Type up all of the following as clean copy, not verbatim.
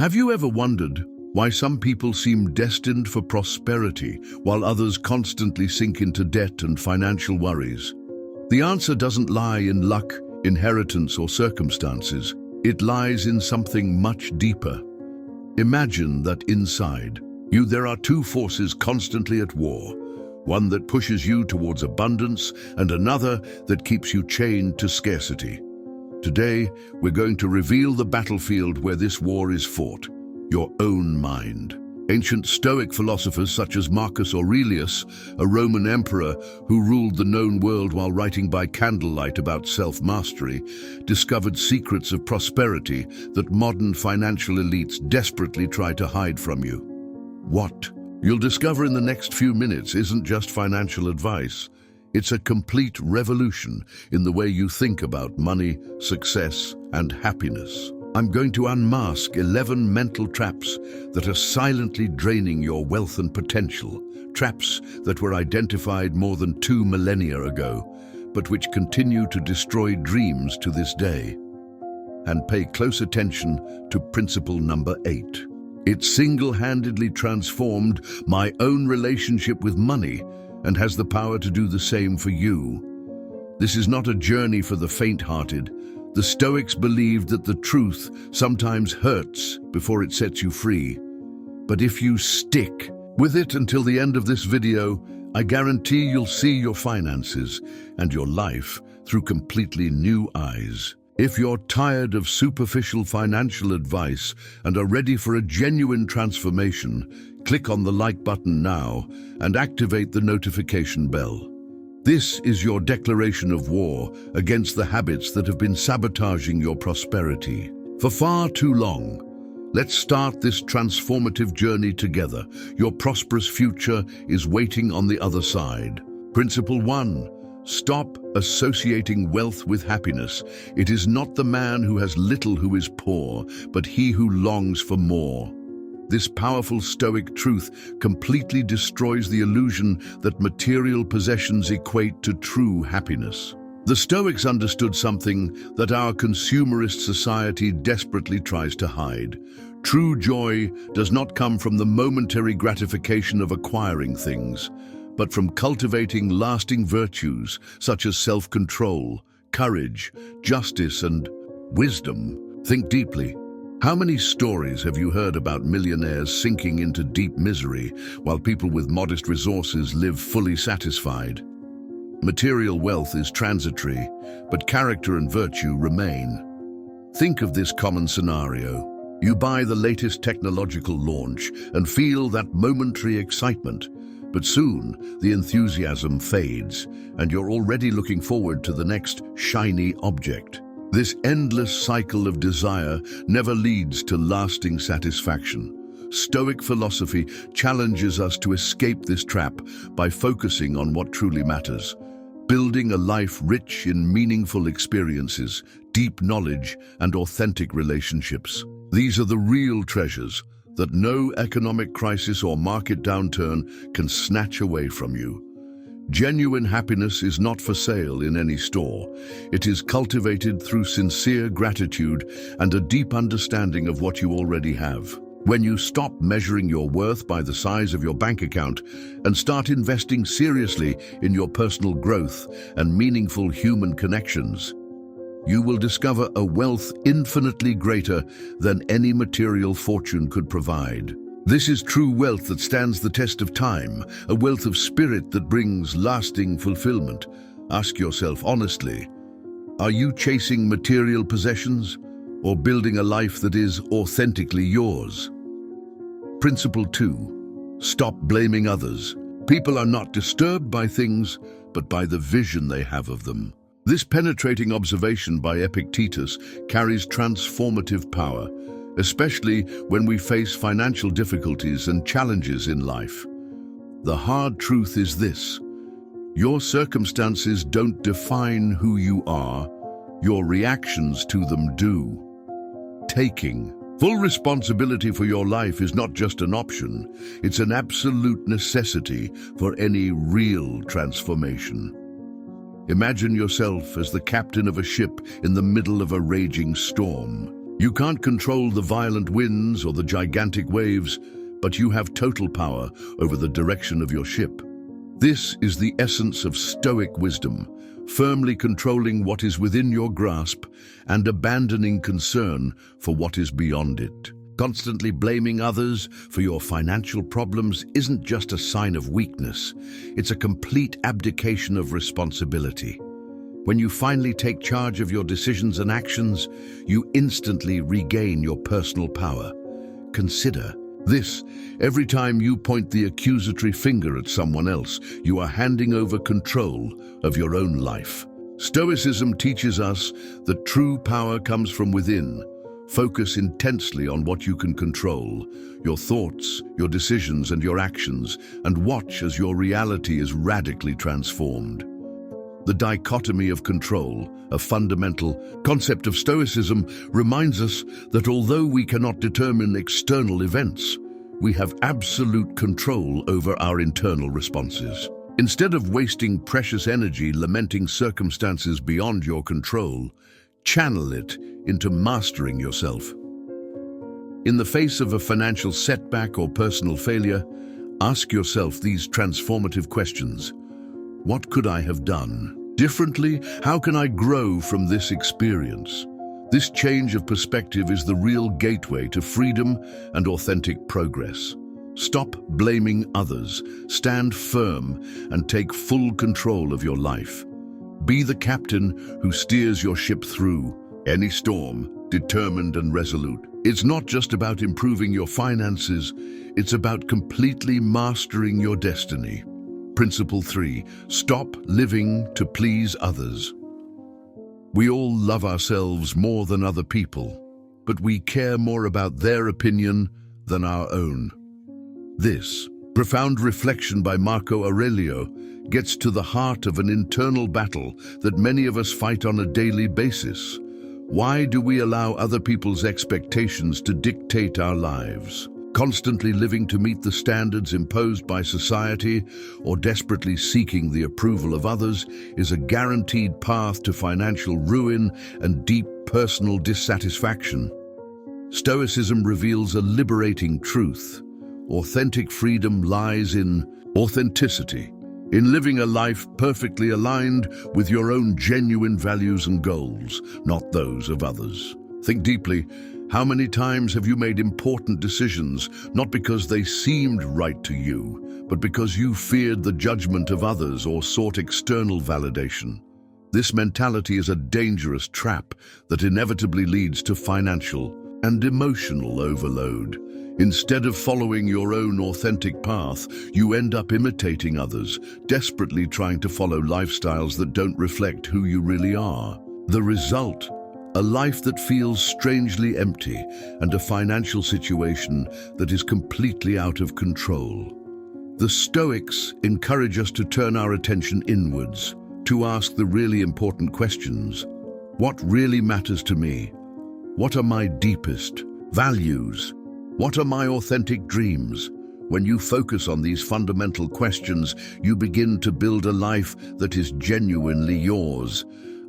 Have you ever wondered why some people seem destined for prosperity while others constantly sink into debt and financial worries? The answer doesn't lie in luck, inheritance, or circumstances. It lies in something much deeper. Imagine that inside you there are two forces constantly at war, one that pushes you towards abundance and another that keeps you chained to scarcity. Today, we're going to reveal the battlefield where this war is fought, your own mind. Ancient Stoic philosophers such as Marcus Aurelius, a Roman emperor who ruled the known world while writing by candlelight about self-mastery, discovered secrets of prosperity that modern financial elites desperately try to hide from you. What you'll discover in the next few minutes isn't just financial advice. It's a complete revolution in the way you think about money, success, and happiness. I'm going to unmask 11 mental traps that are silently draining your wealth and potential, traps that were identified more than 2 millennia ago, but which continue to destroy dreams to this day. And pay close attention to principle number 8. It single-handedly transformed my own relationship with money and has the power to do the same for you. This is not a journey for the faint-hearted. The Stoics believed that the truth sometimes hurts before it sets you free. But if you stick with it until the end of this video, I guarantee you'll see your finances and your life through completely new eyes. If you're tired of superficial financial advice and are ready for a genuine transformation, click on the like button now and activate the notification bell. This is your declaration of war against the habits that have been sabotaging your prosperity for far too long. Let's start this transformative journey together. Your prosperous future is waiting on the other side. Principle 1. Stop associating wealth with happiness. It is not the man who has little who is poor, but he who longs for more. This powerful Stoic truth completely destroys the illusion that material possessions equate to true happiness. The Stoics understood something that our consumerist society desperately tries to hide. True joy does not come from the momentary gratification of acquiring things, but from cultivating lasting virtues such as self-control, courage, justice, and wisdom. Think deeply. How many stories have you heard about millionaires sinking into deep misery while people with modest resources live fully satisfied? Material wealth is transitory, but character and virtue remain. Think of this common scenario. You buy the latest technological launch and feel that momentary excitement, but soon the enthusiasm fades and you're already looking forward to the next shiny object. This endless cycle of desire never leads to lasting satisfaction. Stoic philosophy challenges us to escape this trap by focusing on what truly matters, building a life rich in meaningful experiences, deep knowledge, and authentic relationships. These are the real treasures that no economic crisis or market downturn can snatch away from you. Genuine happiness is not for sale in any store. It is cultivated through sincere gratitude and a deep understanding of what you already have. When you stop measuring your worth by the size of your bank account and start investing seriously in your personal growth and meaningful human connections, you will discover a wealth infinitely greater than any material fortune could provide. This is true wealth that stands the test of time, a wealth of spirit that brings lasting fulfillment. Ask yourself honestly, are you chasing material possessions or building a life that is authentically yours? Principle 2. Stop blaming others. People are not disturbed by things, but by the vision they have of them. This penetrating observation by Epictetus carries transformative power, especially when we face financial difficulties and challenges in life. The hard truth is this: your circumstances don't define who you are, your reactions to them do. Taking full responsibility for your life is not just an option, it's an absolute necessity for any real transformation. Imagine yourself as the captain of a ship in the middle of a raging storm. You can't control the violent winds or the gigantic waves, but you have total power over the direction of your ship. This is the essence of Stoic wisdom, firmly controlling what is within your grasp and abandoning concern for what is beyond it. Constantly blaming others for your financial problems isn't just a sign of weakness, it's a complete abdication of responsibility. When you finally take charge of your decisions and actions, you instantly regain your personal power. Consider this: every time you point the accusatory finger at someone else, you are handing over control of your own life. Stoicism teaches us that true power comes from within. Focus intensely on what you can control, your thoughts, your decisions, and your actions, and watch as your reality is radically transformed. The dichotomy of control, a fundamental concept of Stoicism, reminds us that although we cannot determine external events, we have absolute control over our internal responses. Instead of wasting precious energy lamenting circumstances beyond your control, channel it into mastering yourself. In the face of a financial setback or personal failure, ask yourself these transformative questions. What could I have done differently? How can I grow from this experience? This change of perspective is the real gateway to freedom and authentic progress. Stop blaming others, stand firm, and take full control of your life. Be the captain who steers your ship through any storm, determined and resolute. It's not just about improving your finances, it's about completely mastering your destiny. Principle 3. Stop living to please others. We all love ourselves more than other people, but we care more about their opinion than our own. This profound reflection by Marco Aurelio gets to the heart of an internal battle that many of us fight on a daily basis. Why do we allow other people's expectations to dictate our lives? Constantly living to meet the standards imposed by society or desperately seeking the approval of others is a guaranteed path to financial ruin and deep personal dissatisfaction. Stoicism reveals a liberating truth. Authentic freedom lies in authenticity, in living a life perfectly aligned with your own genuine values and goals, not those of others. Think deeply. How many times have you made important decisions, not because they seemed right to you, but because you feared the judgment of others or sought external validation? This mentality is a dangerous trap that inevitably leads to financial and emotional overload. Instead of following your own authentic path, you end up imitating others, desperately trying to follow lifestyles that don't reflect who you really are. The result: a life that feels strangely empty and a financial situation that is completely out of control. The Stoics encourage us to turn our attention inwards, to ask the really important questions. What really matters to me? What are my deepest values? What are my authentic dreams? When you focus on these fundamental questions, you begin to build a life that is genuinely yours.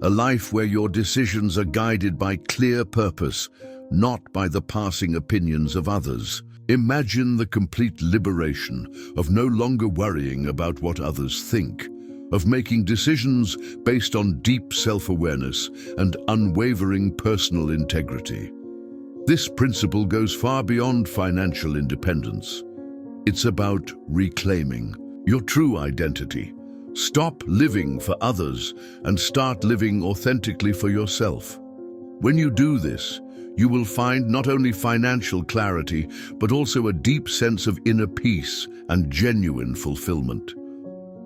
A life where your decisions are guided by clear purpose, not by the passing opinions of others. Imagine the complete liberation of no longer worrying about what others think, of making decisions based on deep self-awareness and unwavering personal integrity. This principle goes far beyond financial independence. It's about reclaiming your true identity. Stop living for others and start living authentically for yourself. When you do this, you will find not only financial clarity, but also a deep sense of inner peace and genuine fulfillment.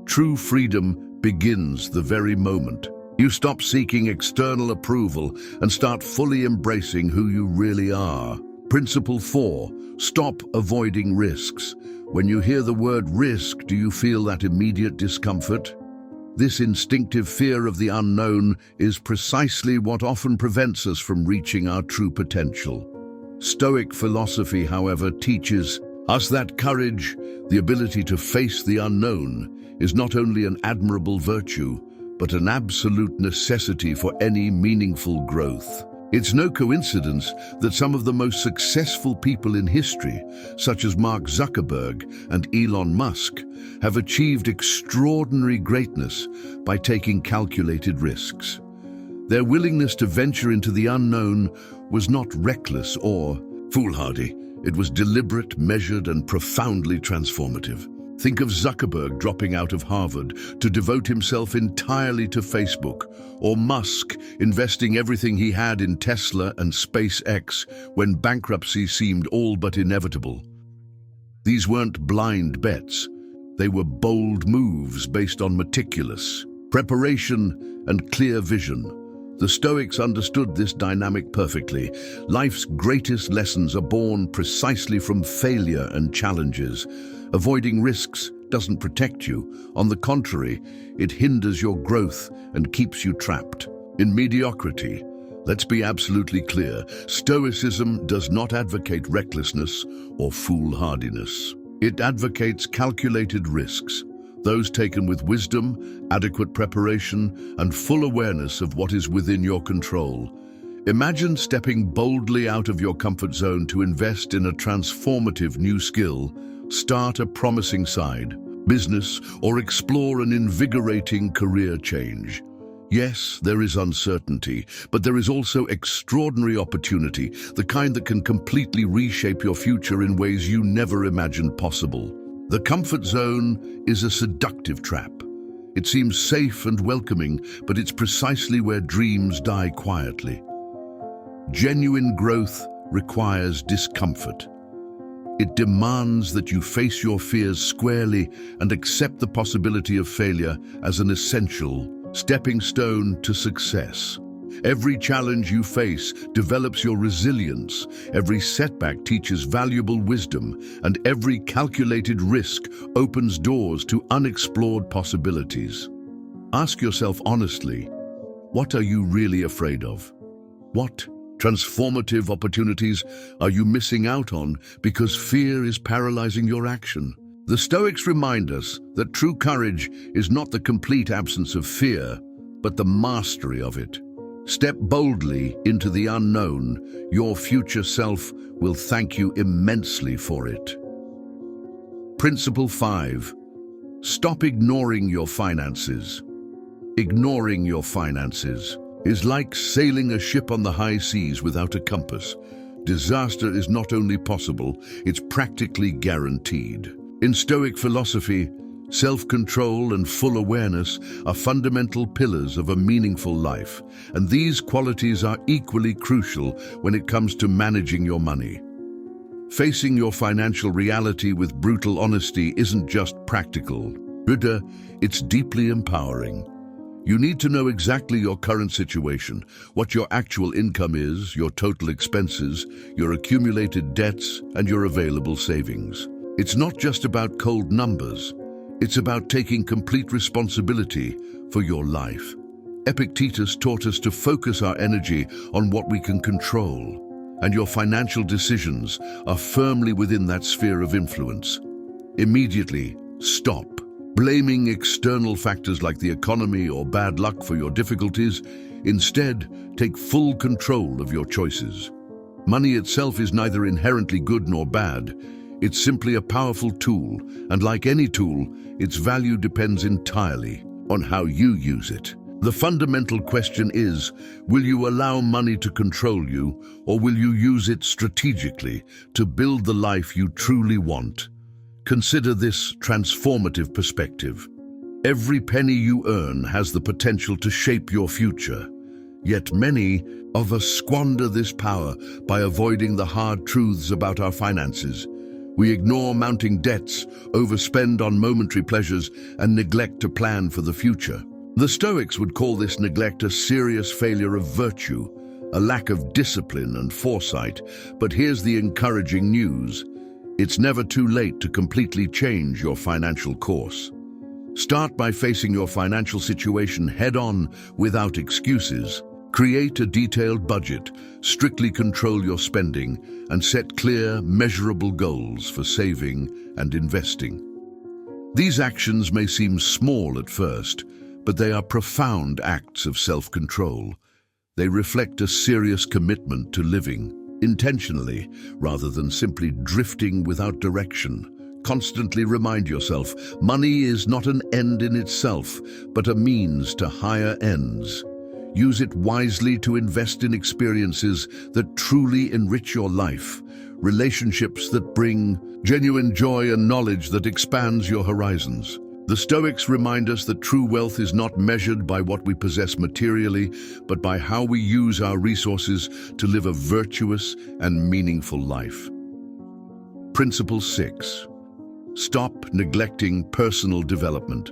True freedom begins the very moment you stop seeking external approval and start fully embracing who you really are. Principle 4. Stop avoiding risks. When you hear the word risk, do you feel that immediate discomfort? This instinctive fear of the unknown is precisely what often prevents us from reaching our true potential. Stoic philosophy, however, teaches us that courage, the ability to face the unknown, is not only an admirable virtue, but an absolute necessity for any meaningful growth. It's no coincidence that some of the most successful people in history, such as Mark Zuckerberg and Elon Musk, have achieved extraordinary greatness by taking calculated risks. Their willingness to venture into the unknown was not reckless or foolhardy. It was deliberate, measured, and profoundly transformative. Think of Zuckerberg dropping out of Harvard to devote himself entirely to Facebook, or Musk investing everything he had in Tesla and SpaceX when bankruptcy seemed all but inevitable. These weren't blind bets. They were bold moves based on meticulous preparation and clear vision. The Stoics understood this dynamic perfectly. Life's greatest lessons are born precisely from failure and challenges. Avoiding risks doesn't protect you. On the contrary, it hinders your growth and keeps you trapped in mediocrity. Let's be absolutely clear. Stoicism does not advocate recklessness or foolhardiness. It advocates calculated risks, those taken with wisdom, adequate preparation, and full awareness of what is within your control. Imagine stepping boldly out of your comfort zone to invest in a transformative new skill, start a promising side business, or explore an invigorating career change. Yes, there is uncertainty, but there is also extraordinary opportunity, the kind that can completely reshape your future in ways you never imagined possible. The comfort zone is a seductive trap. It seems safe and welcoming, but it's precisely where dreams die quietly. Genuine growth requires discomfort. It demands that you face your fears squarely and accept the possibility of failure as an essential stepping stone to success. Every challenge you face develops your resilience, every setback teaches valuable wisdom, and every calculated risk opens doors to unexplored possibilities. Ask yourself honestly, what are you really afraid of? What transformative opportunities are you missing out on because fear is paralyzing your action? The Stoics remind us that true courage is not the complete absence of fear, but the mastery of it. Step boldly into the unknown. Your future self will thank you immensely for it. Principle 5. Stop ignoring your finances. Ignoring your finances is like sailing a ship on the high seas without a compass. Disaster is not only possible, it's practically guaranteed. In Stoic philosophy, self-control and full awareness are fundamental pillars of a meaningful life, and these qualities are equally crucial when it comes to managing your money. Facing your financial reality with brutal honesty isn't just practical. Rather, it's deeply empowering. You need to know exactly your current situation, what your actual income is, your total expenses, your accumulated debts, and your available savings. It's not just about cold numbers. It's about taking complete responsibility for your life. Epictetus taught us to focus our energy on what we can control, and your financial decisions are firmly within that sphere of influence. Immediately, stop blaming external factors like the economy or bad luck for your difficulties. Instead, take full control of your choices. Money itself is neither inherently good nor bad. It's simply a powerful tool, and like any tool, its value depends entirely on how you use it. The fundamental question is, will you allow money to control you, or will you use it strategically to build the life you truly want? Consider this transformative perspective. Every penny you earn has the potential to shape your future. Yet many of us squander this power by avoiding the hard truths about our finances. We ignore mounting debts, overspend on momentary pleasures, and neglect to plan for the future. The Stoics would call this neglect a serious failure of virtue, a lack of discipline and foresight. But here's the encouraging news. It's never too late to completely change your financial course. Start by facing your financial situation head-on without excuses. Create a detailed budget, strictly control your spending, and set clear, measurable goals for saving and investing. These actions may seem small at first, but they are profound acts of self-control. They reflect a serious commitment to living intentionally rather than simply drifting without direction. Constantly remind yourself, money is not an end in itself, but a means to higher ends. Use it wisely to invest in experiences that truly enrich your life, relationships that bring genuine joy and knowledge that expands your horizons. The Stoics remind us that true wealth is not measured by what we possess materially, but by how we use our resources to live a virtuous and meaningful life. Principle 6. Stop neglecting personal development.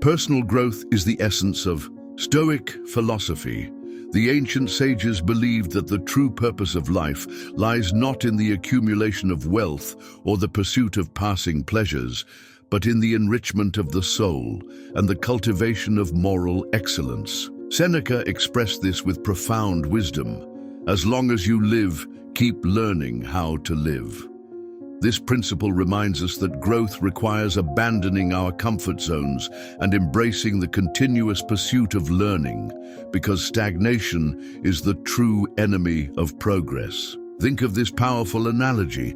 Personal growth is the essence of Stoic philosophy. The ancient sages believed that the true purpose of life lies not in the accumulation of wealth or the pursuit of passing pleasures, but in the enrichment of the soul and the cultivation of moral excellence. Seneca expressed this with profound wisdom. As long as you live, keep learning how to live. This principle reminds us that growth requires abandoning our comfort zones and embracing the continuous pursuit of learning, because stagnation is the true enemy of progress. Think of this powerful analogy.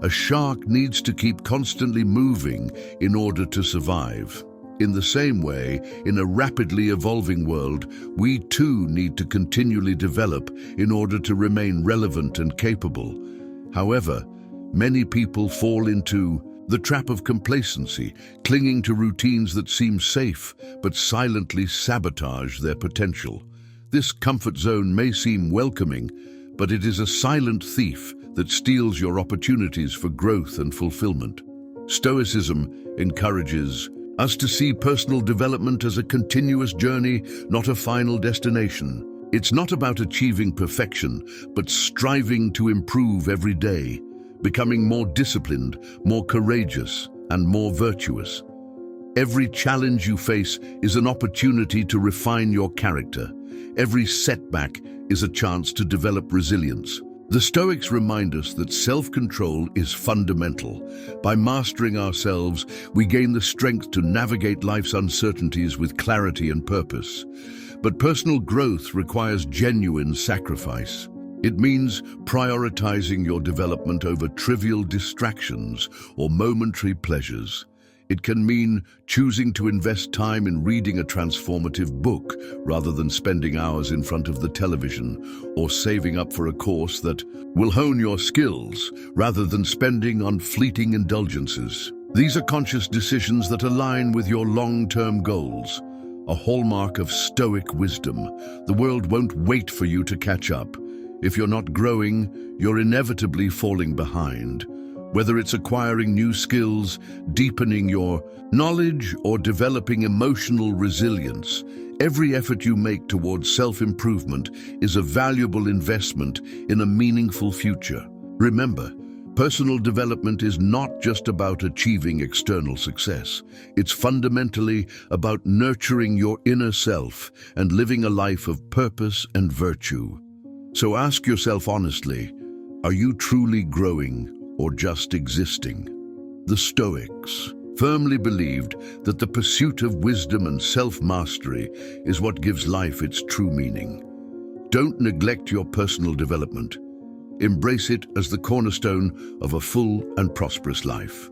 A shark needs to keep constantly moving in order to survive. In the same way, in a rapidly evolving world, we too need to continually develop in order to remain relevant and capable. However, many people fall into the trap of complacency, clinging to routines that seem safe but silently sabotage their potential. This comfort zone may seem welcoming, but it is a silent thief that steals your opportunities for growth and fulfillment. Stoicism encourages us to see personal development as a continuous journey, not a final destination. It's not about achieving perfection, but striving to improve every day, becoming more disciplined, more courageous, and more virtuous. Every challenge you face is an opportunity to refine your character. Every setback is a chance to develop resilience. The Stoics remind us that self-control is fundamental. By mastering ourselves, we gain the strength to navigate life's uncertainties with clarity and purpose. But personal growth requires genuine sacrifice. It means prioritizing your development over trivial distractions or momentary pleasures. It can mean choosing to invest time in reading a transformative book rather than spending hours in front of the television, or saving up for a course that will hone your skills rather than spending on fleeting indulgences. These are conscious decisions that align with your long-term goals, a hallmark of Stoic wisdom. The world won't wait for you to catch up. If you're not growing, you're inevitably falling behind. Whether it's acquiring new skills, deepening your knowledge, or developing emotional resilience, every effort you make towards self-improvement is a valuable investment in a meaningful future. Remember, personal development is not just about achieving external success. It's fundamentally about nurturing your inner self and living a life of purpose and virtue. So ask yourself honestly, are you truly growing or just existing? The Stoics firmly believed that the pursuit of wisdom and self-mastery is what gives life its true meaning. Don't neglect your personal development. Embrace it as the cornerstone of a full and prosperous life.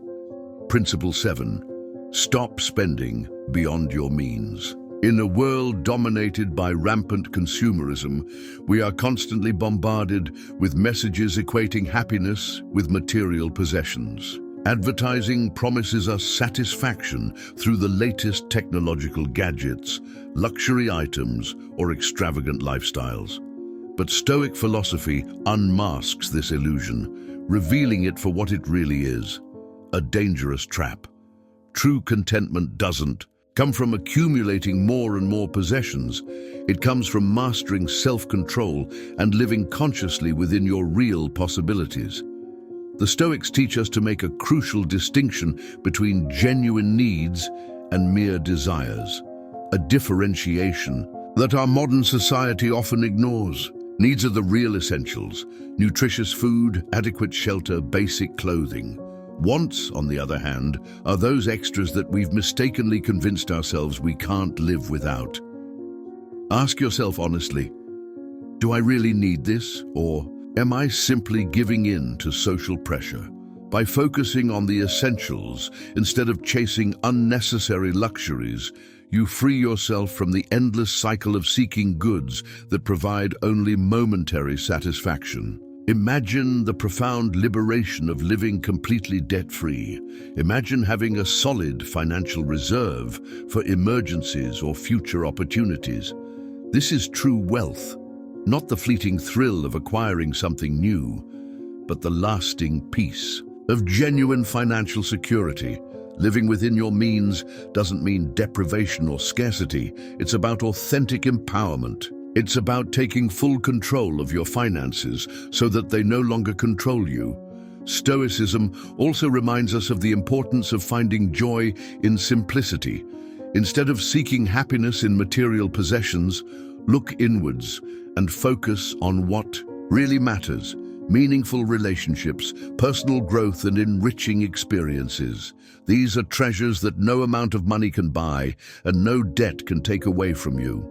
Principle 7. Stop spending beyond your means. In a world dominated by rampant consumerism, we are constantly bombarded with messages equating happiness with material possessions. Advertising promises us satisfaction through the latest technological gadgets, luxury items, or extravagant lifestyles. But Stoic philosophy unmasks this illusion, revealing it for what it really is: a dangerous trap. True contentment doesn't come from accumulating more and more possessions. It comes from mastering self-control and living consciously within your real possibilities. The Stoics teach us to make a crucial distinction between genuine needs and mere desires, a differentiation that our modern society often ignores. Needs are the real essentials: nutritious food, adequate shelter, basic clothing. Wants, on the other hand, are those extras that we've mistakenly convinced ourselves we can't live without. Ask yourself honestly, Do I really need this, or am I simply giving in to social pressure? By focusing on the essentials instead of chasing unnecessary luxuries, you free yourself from the endless cycle of seeking goods that provide only momentary satisfaction. Imagine the profound liberation of living completely debt-free. Imagine having a solid financial reserve for emergencies or future opportunities. This is true wealth, not the fleeting thrill of acquiring something new, but the lasting peace of genuine financial security. Living within your means doesn't mean deprivation or scarcity. It's about authentic empowerment. It's about taking full control of your finances so that they no longer control you. Stoicism also reminds us of the importance of finding joy in simplicity. Instead of seeking happiness in material possessions, look inwards and focus on what really matters: meaningful relationships, personal growth, and enriching experiences. These are treasures that no amount of money can buy and no debt can take away from you.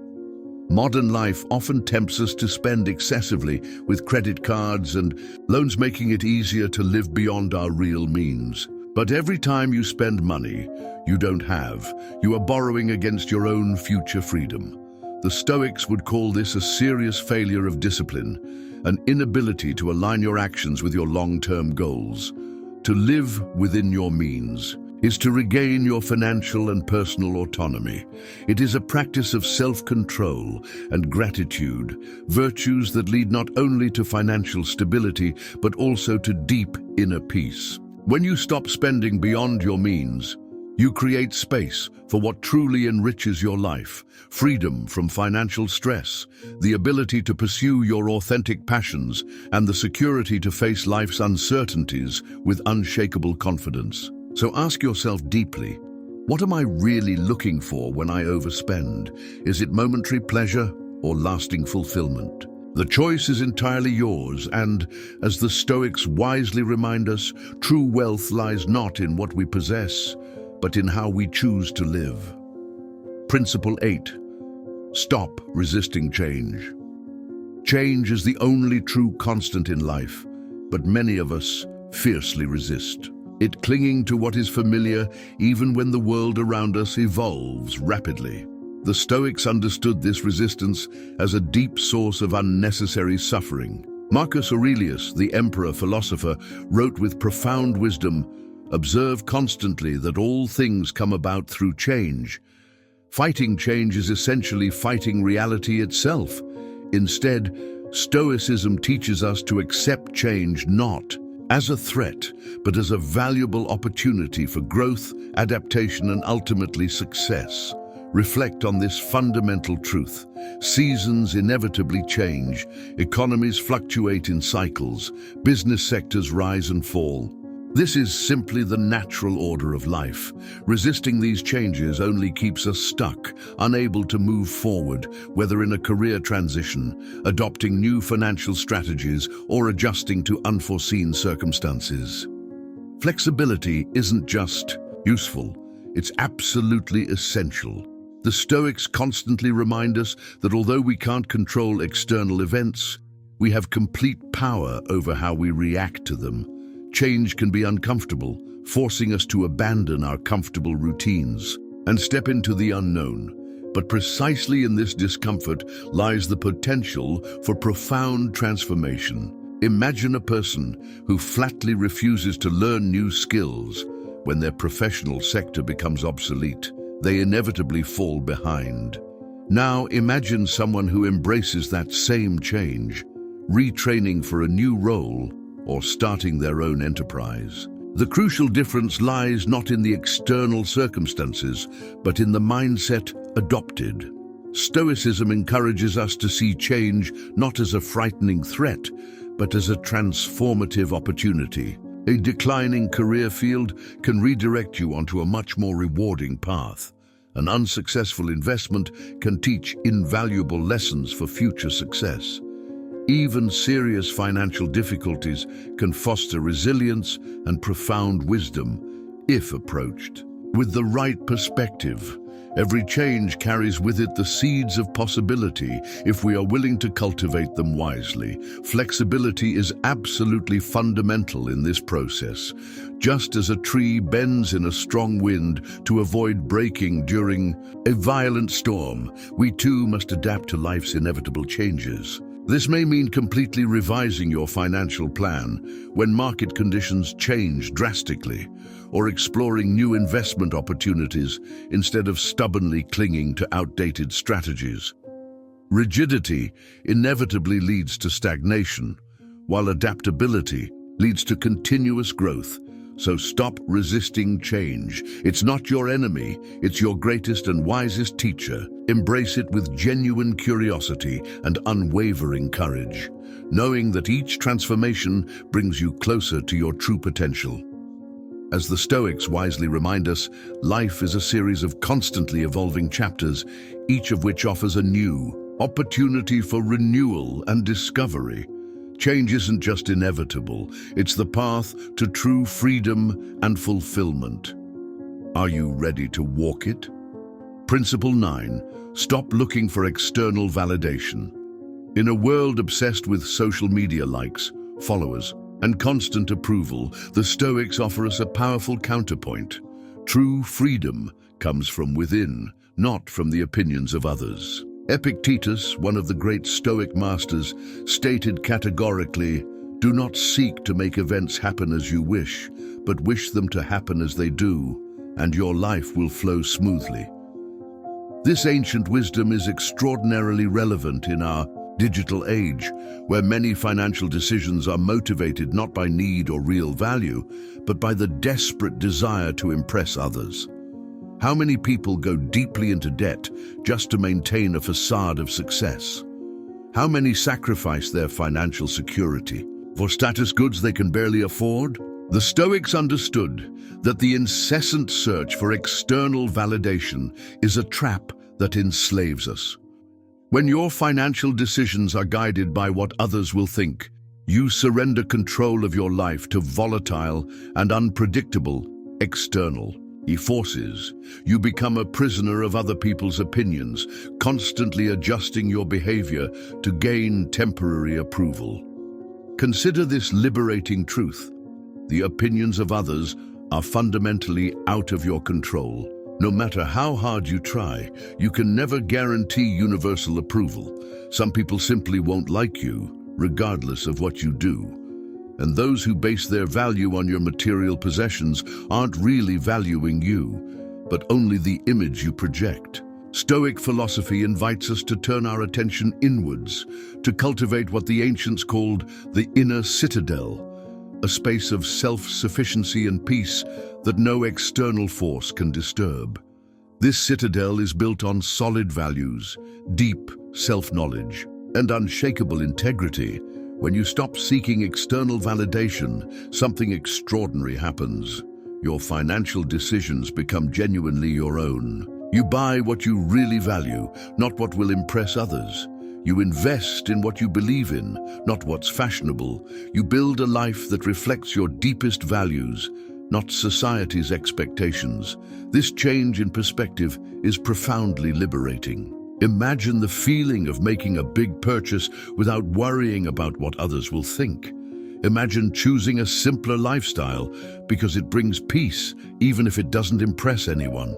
Modern life often tempts us to spend excessively with credit cards and loans, making it easier to live beyond our real means. But every time you spend money you don't have, you are borrowing against your own future freedom. The Stoics would call this a serious failure of discipline, an inability to align your actions with your long-term goals. To live within your means is to regain your financial and personal autonomy. It is a practice of self-control and gratitude, virtues that lead not only to financial stability, but also to deep inner peace. When you stop spending beyond your means, you create space for what truly enriches your life: freedom from financial stress, the ability to pursue your authentic passions, and the security to face life's uncertainties with unshakable confidence. So ask yourself deeply, what am I really looking for when I overspend? Is it momentary pleasure or lasting fulfillment? The choice is entirely yours, and, as the Stoics wisely remind us, true wealth lies not in what we possess, but in how we choose to live. Principle 8. Stop resisting change. Change is the only true constant in life, but many of us fiercely resist it, clinging to what is familiar even when the world around us evolves rapidly. The Stoics understood this resistance as a deep source of unnecessary suffering. Marcus Aurelius, the emperor-philosopher, wrote with profound wisdom, "Observe constantly that all things come about through change. Fighting change is essentially fighting reality itself." Instead, Stoicism teaches us to accept change not as a threat, but as a valuable opportunity for growth, adaptation, and ultimately success. Reflect on this fundamental truth. Seasons inevitably change, economies fluctuate in cycles, business sectors rise and fall. This is simply the natural order of life. Resisting these changes only keeps us stuck, unable to move forward, whether in a career transition, adopting new financial strategies, or adjusting to unforeseen circumstances. Flexibility isn't just useful, it's absolutely essential. The Stoics constantly remind us that although we can't control external events, we have complete power over how we react to them. Change can be uncomfortable, forcing us to abandon our comfortable routines and step into the unknown. But precisely in this discomfort lies the potential for profound transformation. Imagine a person who flatly refuses to learn new skills. When their professional sector becomes obsolete, they inevitably fall behind. Now imagine someone who embraces that same change, retraining for a new role or starting their own enterprise. The crucial difference lies not in the external circumstances, but in the mindset adopted. Stoicism encourages us to see change not as a frightening threat, but as a transformative opportunity. A declining career field can redirect you onto a much more rewarding path. An unsuccessful investment can teach invaluable lessons for future success. Even serious financial difficulties can foster resilience and profound wisdom if approached with the right perspective. Every change carries with it the seeds of possibility if we are willing to cultivate them wisely. Flexibility is absolutely fundamental in this process. Just as a tree bends in a strong wind to avoid breaking during a violent storm, we too must adapt to life's inevitable changes. This may mean completely revising your financial plan when market conditions change drastically, or exploring new investment opportunities instead of stubbornly clinging to outdated strategies. Rigidity inevitably leads to stagnation, while adaptability leads to continuous growth. So stop resisting change. It's not your enemy, it's your greatest and wisest teacher. Embrace it with genuine curiosity and unwavering courage, knowing that each transformation brings you closer to your true potential. As the Stoics wisely remind us, life is a series of constantly evolving chapters, each of which offers a new opportunity for renewal and discovery. Change isn't just inevitable, it's the path to true freedom and fulfillment. Are you ready to walk it? Principle 9. Stop looking for external validation. In a world obsessed with social media likes, followers, and constant approval, the Stoics offer us a powerful counterpoint. True freedom comes from within, not from the opinions of others. Epictetus, one of the great Stoic masters, stated categorically, "Do not seek to make events happen as you wish, but wish them to happen as they do, and your life will flow smoothly." This ancient wisdom is extraordinarily relevant in our digital age, where many financial decisions are motivated not by need or real value, but by the desperate desire to impress others. How many people go deeply into debt just to maintain a facade of success? How many sacrifice their financial security for status goods they can barely afford? The Stoics understood that the incessant search for external validation is a trap that enslaves us. When your financial decisions are guided by what others will think, you surrender control of your life to volatile and unpredictable external forces. You become a prisoner of other people's opinions, constantly adjusting your behavior to gain temporary approval. Consider this liberating truth. The opinions of others are fundamentally out of your control. No matter how hard you try, you can never guarantee universal approval. Some people simply won't like you, regardless of what you do. And those who base their value on your material possessions aren't really valuing you, but only the image you project. Stoic philosophy invites us to turn our attention inwards, to cultivate what the ancients called the inner citadel, a space of self-sufficiency and peace that no external force can disturb. This citadel is built on solid values, deep self-knowledge, and unshakable integrity. When you stop seeking external validation, something extraordinary happens. Your financial decisions become genuinely your own. You buy what you really value, not what will impress others. You invest in what you believe in, not what's fashionable. You build a life that reflects your deepest values, not society's expectations. This change in perspective is profoundly liberating. Imagine the feeling of making a big purchase without worrying about what others will think. Imagine choosing a simpler lifestyle because it brings peace, even if it doesn't impress anyone.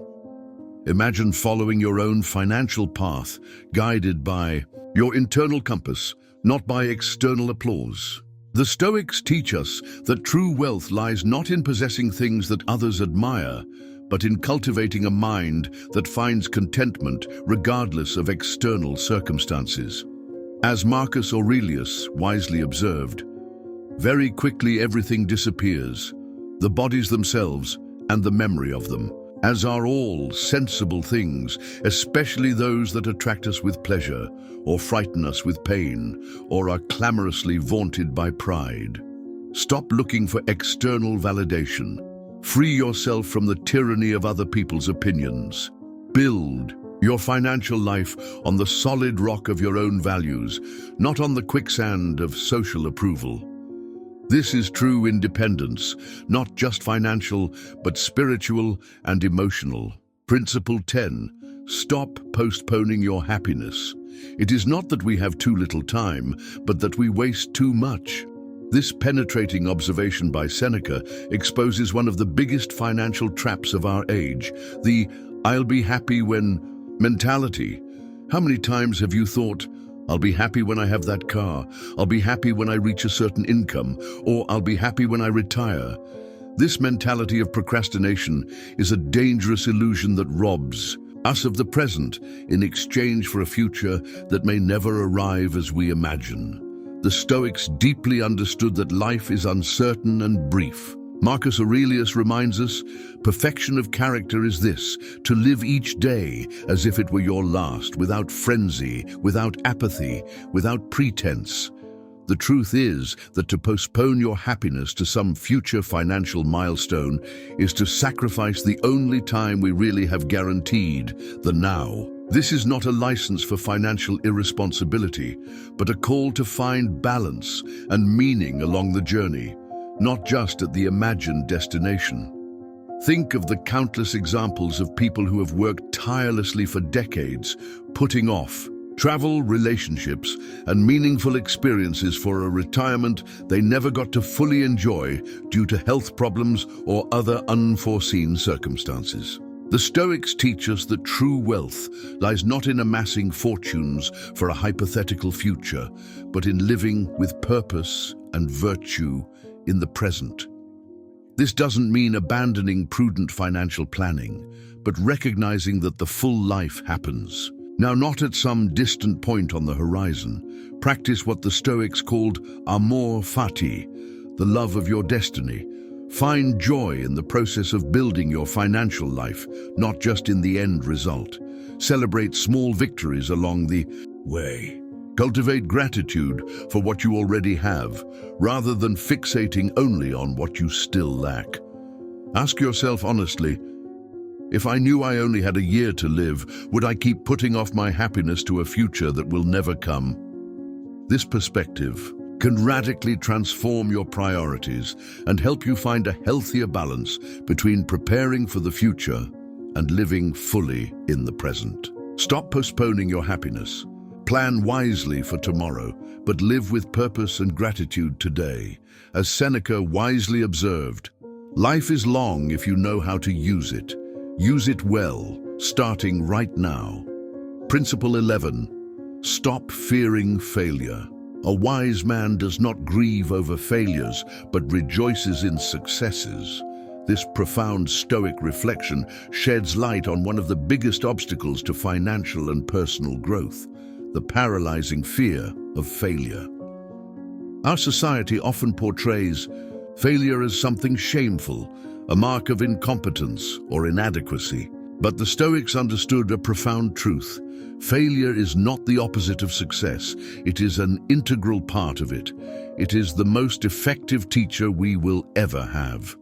Imagine following your own financial path, guided by your internal compass, not by external applause. The Stoics teach us that true wealth lies not in possessing things that others admire, but in cultivating a mind that finds contentment regardless of external circumstances. As Marcus Aurelius wisely observed, very quickly everything disappears, the bodies themselves and the memory of them, as are all sensible things, especially those that attract us with pleasure, or frighten us with pain, or are clamorously vaunted by pride. Stop looking for external validation. Free yourself from the tyranny of other people's opinions. Build your financial life on the solid rock of your own values, not on the quicksand of social approval. This is true independence, not just financial, but spiritual and emotional. Principle 10. Stop postponing your happiness. It is not that we have too little time, but that we waste too much. This penetrating observation by Seneca exposes one of the biggest financial traps of our age, the "I'll be happy when" mentality. How many times have you thought, "I'll be happy when I have that car, I'll be happy when I reach a certain income, or I'll be happy when I retire"? This mentality of procrastination is a dangerous illusion that robs us of the present in exchange for a future that may never arrive as we imagine. The Stoics deeply understood that life is uncertain and brief. Marcus Aurelius reminds us, perfection of character is this, to live each day as if it were your last, without frenzy, without apathy, without pretense. The truth is that to postpone your happiness to some future financial milestone is to sacrifice the only time we really have guaranteed, the now. This is not a license for financial irresponsibility, but a call to find balance and meaning along the journey, not just at the imagined destination. Think of the countless examples of people who have worked tirelessly for decades, putting off travel, relationships, and meaningful experiences for a retirement they never got to fully enjoy due to health problems or other unforeseen circumstances. The Stoics teach us that true wealth lies not in amassing fortunes for a hypothetical future, but in living with purpose and virtue in the present. This doesn't mean abandoning prudent financial planning, but recognizing that the full life happens. Now, not at some distant point on the horizon. Practice what the Stoics called amor fati, the love of your destiny. Find joy in the process of building your financial life, not just in the end result. Celebrate small victories along the way. Cultivate gratitude for what you already have, rather than fixating only on what you still lack. Ask yourself honestly, if I knew I only had a year to live, would I keep putting off my happiness to a future that will never come? This perspective can radically transform your priorities and help you find a healthier balance between preparing for the future and living fully in the present. Stop postponing your happiness. Plan wisely for tomorrow, but live with purpose and gratitude today. As Seneca wisely observed, life is long if you know how to use it. Use it well, starting right now. Principle 11. Stop fearing failure. A wise man does not grieve over failures, but rejoices in successes. This profound Stoic reflection sheds light on one of the biggest obstacles to financial and personal growth, the paralyzing fear of failure. Our society often portrays failure as something shameful, a mark of incompetence or inadequacy. But the Stoics understood a profound truth. Failure is not the opposite of success. It is an integral part of it. It is the most effective teacher we will ever have.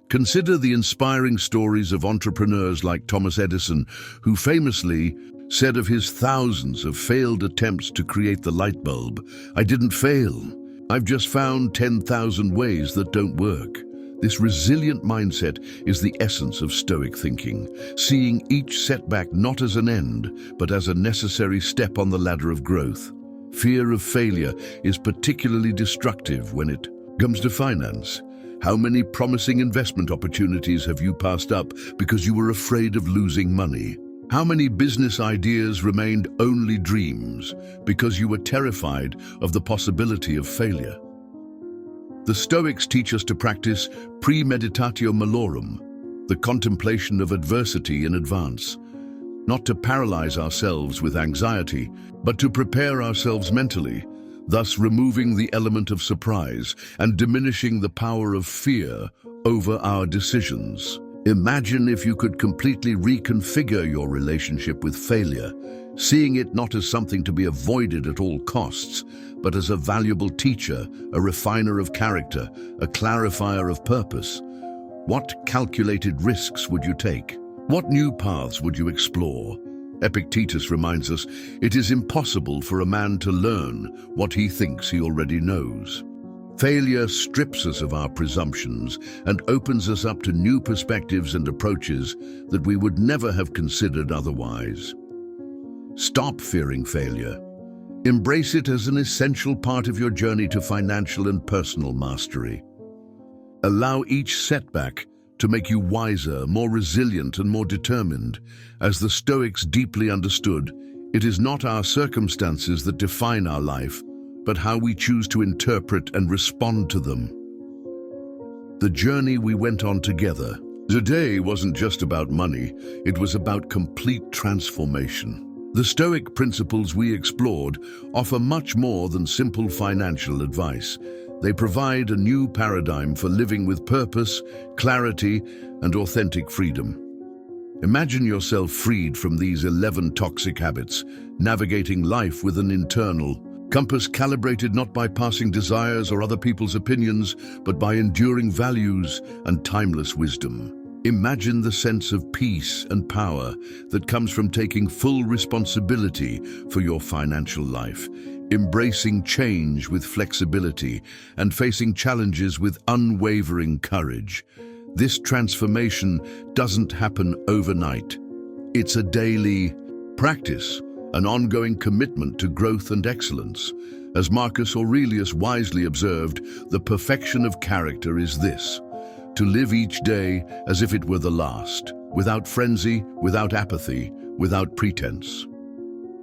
Consider the inspiring stories of entrepreneurs like Thomas Edison, who famously said of his thousands of failed attempts to create the light bulb, "I didn't fail. I've just found 10,000 ways that don't work." This resilient mindset is the essence of Stoic thinking, seeing each setback not as an end, but as a necessary step on the ladder of growth. Fear of failure is particularly destructive when it comes to finance. How many promising investment opportunities have you passed up because you were afraid of losing money? How many business ideas remained only dreams because you were terrified of the possibility of failure? The Stoics teach us to practice premeditatio malorum, the contemplation of adversity in advance, not to paralyze ourselves with anxiety, but to prepare ourselves mentally, thus removing the element of surprise and diminishing the power of fear over our decisions. Imagine if you could completely reconfigure your relationship with failure, seeing it not as something to be avoided at all costs, but as a valuable teacher, a refiner of character, a clarifier of purpose. What calculated risks would you take? What new paths would you explore? Epictetus reminds us, it is impossible for a man to learn what he thinks he already knows. Failure strips us of our presumptions and opens us up to new perspectives and approaches that we would never have considered otherwise. Stop fearing failure. Embrace it as an essential part of your journey to financial and personal mastery. Allow each setback to make you wiser, more resilient, and more determined. As the Stoics deeply understood, it is not our circumstances that define our life, but how we choose to interpret and respond to them. The journey we went on together today wasn't just about money, it was about complete transformation. The Stoic principles we explored offer much more than simple financial advice. They provide a new paradigm for living with purpose, clarity, and authentic freedom. Imagine yourself freed from these 11 toxic habits, navigating life with an internal compass calibrated not by passing desires or other people's opinions, but by enduring values and timeless wisdom. Imagine the sense of peace and power that comes from taking full responsibility for your financial life, embracing change with flexibility, and facing challenges with unwavering courage. This transformation doesn't happen overnight. It's a daily practice, an ongoing commitment to growth and excellence. As Marcus Aurelius wisely observed, the perfection of character is this: to live each day as if it were the last, without frenzy, without apathy, without pretense.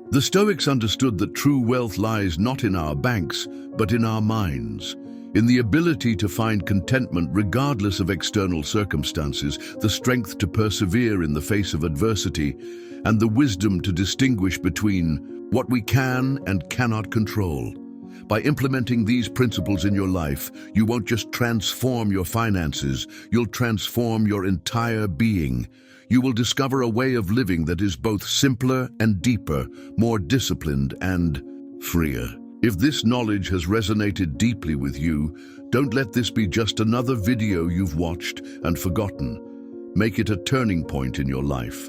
The Stoics understood that true wealth lies not in our banks, but in our minds, in the ability to find contentment regardless of external circumstances, the strength to persevere in the face of adversity, and the wisdom to distinguish between what we can and cannot control. By implementing these principles in your life, you won't just transform your finances, you'll transform your entire being. You will discover a way of living that is both simpler and deeper, more disciplined and freer. If this knowledge has resonated deeply with you, don't let this be just another video you've watched and forgotten. Make it a turning point in your life.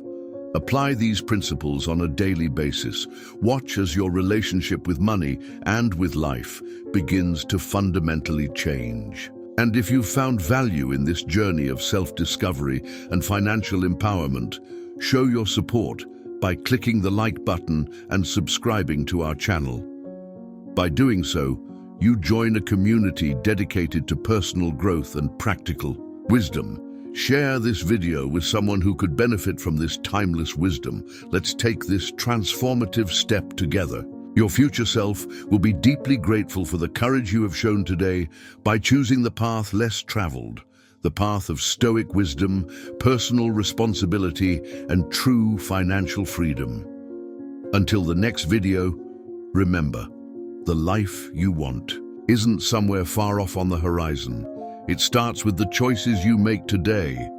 Apply these principles on a daily basis. Watch as your relationship with money and with life begins to fundamentally change. And if you've found value in this journey of self-discovery and financial empowerment, show your support by clicking the like button and subscribing to our channel. By doing so, you join a community dedicated to personal growth and practical wisdom. Share this video with someone who could benefit from this timeless wisdom. Let's take this transformative step together. Your future self will be deeply grateful for the courage you have shown today by choosing the path less traveled, the path of Stoic wisdom, personal responsibility, and true financial freedom. Until the next video, remember, the life you want isn't somewhere far off on the horizon. It starts with the choices you make today.